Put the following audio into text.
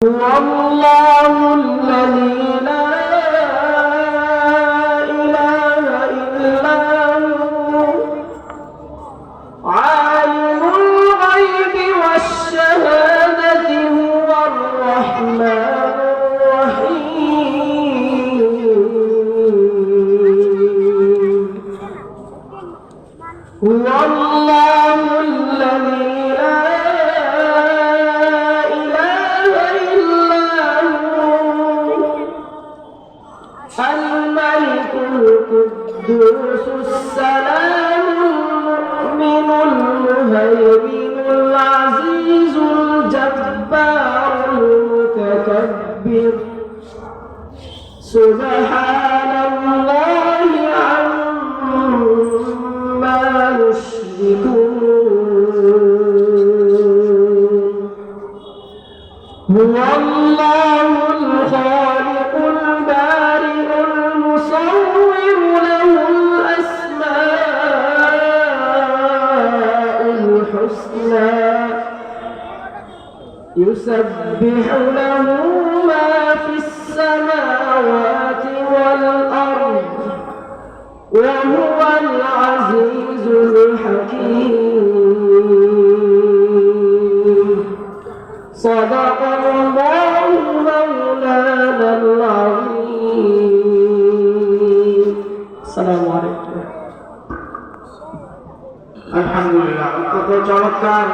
والله الذي لا إله إلا هو عالم الغيب والشهادة هو الرحمن الرحيم هو الله الذي لا الملك القدوس السلام المؤمن المهيمن العزيز الجبار المتكبر سبحان الله عما يشركون هو الله الخالق البارئ المصور له الأسماء الحسنى يسبح له ما في السماوات والأرض وهو العزيز الحكيم صدق الله مولانا العظيم السلام عليكم আলহামদুলিল্লাহ। কত চমৎকার